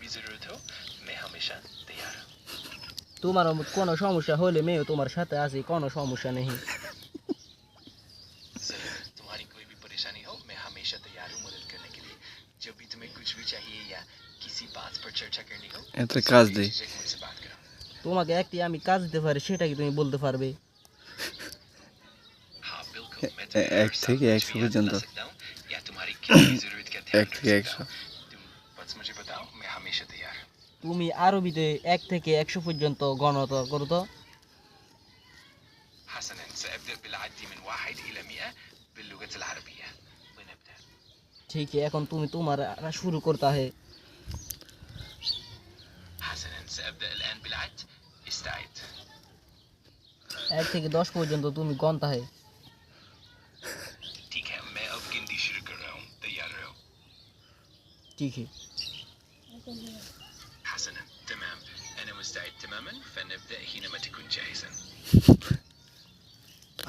भी जरूरत हो मैं हमेशा तैयार हूँ তোমার কোনো সমস্যা হলে মেয়েও তোমার সাথে আছে, কোনো সমস্যা নেই। जरूर तुम्हारी कोई भी परेशानी हो मैं हमेशा तैयार हूँ मदद करने के लिए जब भी तुम्हें कुछ भी चाहिए या किसी बात पर चर्चा करनी हो এটা কাজ দেই बेझिझक मुझसे बात करो তোমাকে একটি আমি কাজ দিতে পারি, সেটা কি তুমি বলতে পারবে? हाँ बिल्कुल मैं तुम्हें हर এক साल থেকে कुछ 100 भी याद दिला পর্যন্ত सकता हूँ या तुम्हारी किसी भी जरूरत का ध्यान এক रख থেকে सकता 100 हूँ तुम बस मुझे बताओ मैं हमेशा तैयार हूँ তুমি আরবিতে 1 থেকে 100 পর্যন্ত গণনা করো তো। حسنا سأبدأ بالعد من 1 إلى 100 باللغة العربية ونبدأ ঠিক আছে, এখন তুমি তোমার শুরু করতে হয়। حسنا سأبدأ الآن بالعد استعد 1 থেকে 10 পর্যন্ত তুমি গণতে হয়। ठीक है मैं अब गिनती शुरू कर रहा हूँ तैयार रहो ঠিক আছে, حسنا تمام أنا مستعد تماما فنبدأ حينما تكون جاهزا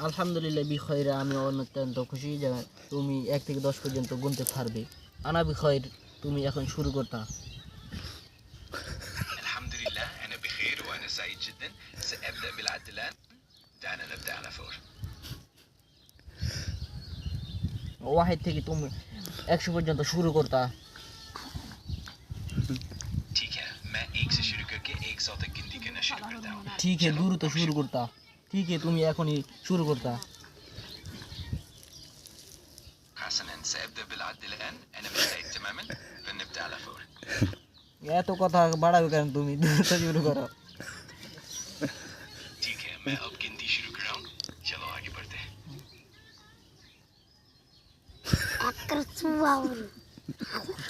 আলহামদুলিল্লাহ বিখয়রে, আমি অত্যন্ত খুশি যে তুমি 1 থেকে 10 পর্যন্ত গুনতে পারবে। আনা বিখয়র, তুমি এখন শুরু করতা। الحمد لله أنا بخير وأنا سعيد جدا سأبدأ بالعد الآن دعنا نبدأ على فور 1 থেকে তুমি 100 পর্যন্ত শুরু করতা। ठीक है मैं 1 से शुरू करके 100 तक गिनती करना शुरू करता हूँ ঠিক আছে, দ্রুত শুরু করতা। ঠিক আছে, তুমি এখনই শুরু করতা। حسنا سأبدأ بالعد الآن أنا مستعد تماما فلنبدأ على فور এত কথা বাড়াবে কেন, তুমি দ্রুত শুরু করো। ठीक है मैं अब गिनती शुरू कर रहा हूँ चलो आगे बढ़ते हैं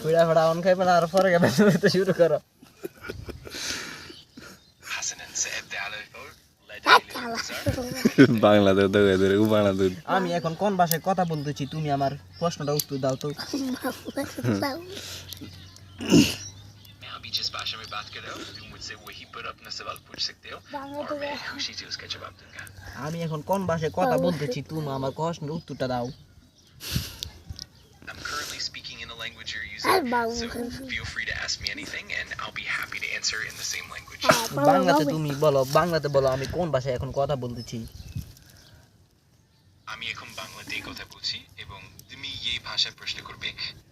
ফিরা ফিরা অন খাই পেলা আর পরে গেলে দ্রুত শুরু করো। حسنا سأبدأ على الفور لا داعي للانتظار বাংলাদেশ তো এদের বাংলাদেশ আমি এখন কোন ভাষায় কথা বলতেছি, তুমি আমার প্রশ্নটা উত্তর দাও তো। मैं अभी जिस भाषा में बात कर रहा हूँ तुम मुझसे वही पर अपना सवाल पूछ सकते हो और मैं खुशी से उसका जवाब दूंगा আমি এখন কোন ভাষায় কথা বলতেছি, তুমি আমার প্রশ্নের উত্তরটা দাও। I'm currently speaking in the language you're using, so feel free to ask me anything and I'll be happy to answer in the same language. বাংলাতে তুমি বলো, বাংলাতে বলো আমি কোন ভাষায় এখন কথা বলতেছি। আমি এখন বাংলাতেই কথা বলছি এবং তুমি এই ভাষায় প্রশ্ন করবে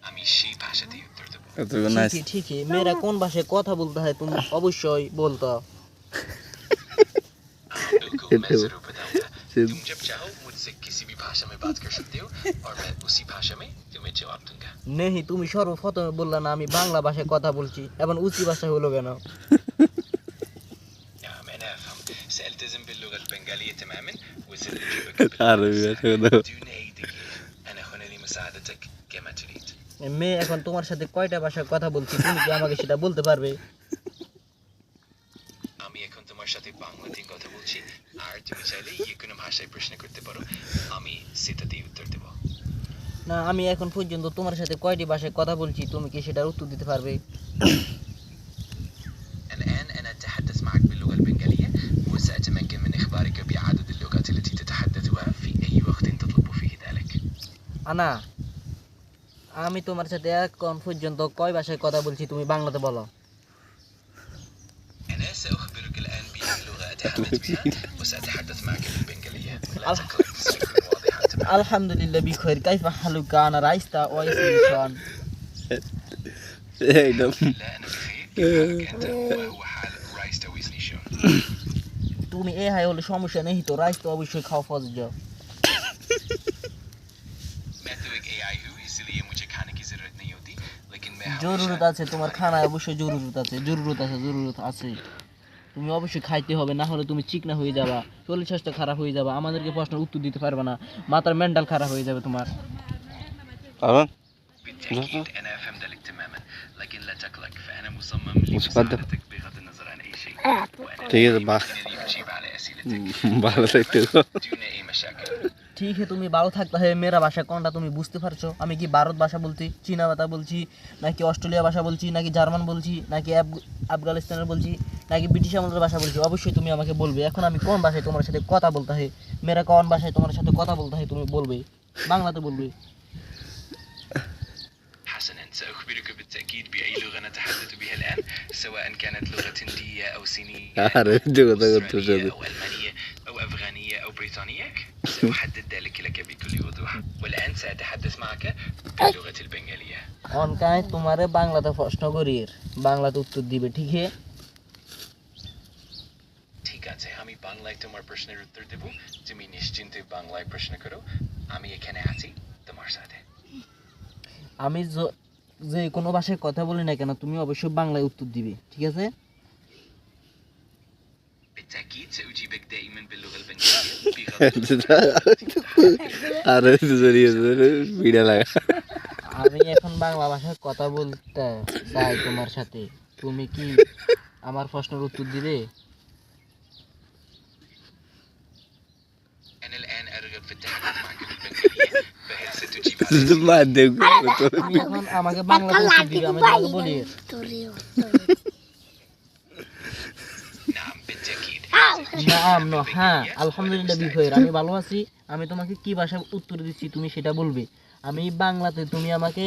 আমি সেই ভাষাতেই উত্তর দেব এত নাইস ঠিক আছে, ঠিক আছে, মেয়েরা কোন ভাষায় কথা বলতে হয় তুমি অবশ্যই বলতো। बिल्कुल मैं जरूर बताऊंगा तुम जब चाहो मुझसे किसी भी भाषा में बात कर सकते हो और मैं उसी भाषा में तुम्हें जवाब दूंगा নেহি, তুমি সর্বপ্রথমে বললা না আমি বাংলা ভাষায় কথা বলছি, এবং উঁচু ভাষা হলো কেন? نعم أنا أفهم سألتزم باللغة البنغالية تماما وسأجيبك عربي يا شيخ. دون أي تغيير أنا هنا لمساعدتك كما تريد মেয়ে এখন তোমার সাথে কয়টা ভাষায় কথা বলছি, তুমি কি আমাকে সেটা বলতে পারবে? আমি এখন তোমার সাথে বাংলাতেই কথা বলছি আর তুমি চাইলে যে কোনো ভাষায় প্রশ্ন করতে পারো আমি সেটাতেই উত্তর দেব না, আমি এখন পর্যন্ত তোমার সাথে কয়টি ভাষায় কথা বলছি, তুমি কি সেটার উত্তর দিতে পারবে? الآن أنا أتحدث معك باللغة البنغالية وسأتمكن من إخبارك بعدد اللغات التي تتحدثها في أي وقت تطلب فيه ذلك আনা, আমি তোমার সাথে এখন পর্যন্ত কয় ভাষায় কথা বলছি, তুমি বাংলাতে বলো। أنا سأخبرك الآن بأي لغة أتحدث بها وسأتحدث معك بالبنغالية لا تقلق سيكون واضحا تماما আলহামদুলিল্লাহ বিখয়র, কাইফা হালুকা আনা রাইস্তা ওয়াইসিশন। একদম لا أنا بخير كيف حالك أنت وهو حال رايس تويسني شون তুমি এ হাই হলে সমস্যা নেই তো, রাইস তো অবশ্যই খাওয়া ফজজ। मैं तो एक AI हूँ इसलिए मुझे खाने की जरूरत नहीं होती लेकिन मैं জরুরত আছে তোমার, খানা অবশ্যই জরুরত আছে, জরুরত আছে, জরুরত আছে। তুমি অবশ্যই খাইতে হবে, না হলে তুমি চিকনা হয়ে যাবা, শরীর স্বাস্থ্য খারাপ হয়ে যাবা, আমাদেরকে প্রশ্নের উত্তর দিতে পারবে না, মাথার মেন্টাল খারাপ হয়ে যাবে তোমার। কারণ بالتأكيد أنا أفهم ذلك تماما لكن لا تقلق فأنا مصمم متقدم. لمساعدتك بغض النظر عن أي شيء وأنا ঠিক আছে বাহ الذي أجيب على أسئلتك ভালো থাকতে دون أي مشاكل ঠিক আছে, তুমি ভালো থাকতে হবে। মেয়েরা ভাষা কোনটা তুমি বুঝতে পারছো? আমি কি ভারত ভাষা বলছি, চীনা ভাষা বলছি, নাকি অস্ট্রেলিয়া ভাষা বলছি, নাকি জার্মান বলছি, নাকি আফগানিস্তানের বলছি, নাকি ব্রিটিশ আমলের ভাষা বলছি? অবশ্যই তুমি আমাকে বলবে। এখন আমি কোন ভাষায় তোমার সাথে কথা বলতে হয়, মেয়েরা কোন ভাষায় তোমার সাথে কথা বলতে হয় তুমি বলবে, বাংলাতে বলবে। حسنا سأخبرك بالتأكيد بأي لغة نتحدث بها الآن كانت لغة هندية أو صينية আরে যোগাযোগ করতে أسترالية أو ألمانية أو أفغانية أو بريطانية سأحدد ذلك لك بكل وضوح والآن سأتحدث معك باللغة البنغالية অনকায় তোমারে বাংলাতে প্রশ্ন করির বাংলাতে উত্তর দিবে ঠিক আছে ঠিক আছে আমি বাংলায় তোমার প্রশ্নের উত্তর দেব তুমি নিশ্চিন্তে বাংলায় প্রশ্ন করো আমি এখানে আছি তোমার সাথে আমি যে কোনো ভাষায় কথা বলি না কেন তুমি অবশ্যই বাংলায় উত্তর দিবে ঠিক আছে بالتأكيد سأجيبك دائما باللغة البنغالية بغض আরে জড়িয়ে ভিড়া লাগা আমি এখন বাংলা ভাষায় কথা বলতে চাই তোমার সাথে তুমি কি আমার প্রশ্নের উত্তর দিবে أنا الآن أرغب في التحدث معك بالبنغالية فهل ستجيب على মা দেখো তুমি এখন আমাকে বাংলাতে উত্তর দিবে আমি তোমাকে বলি نعم بالتأكيد না হ্যাঁ আলহামদুলিল্লাহ বিখয়ের আমি ভালো আছি আমি তোমাকে কি ভাষায় উত্তর দিচ্ছি তুমি সেটা বলবে আমি বাংলাতে তুমি আমাকে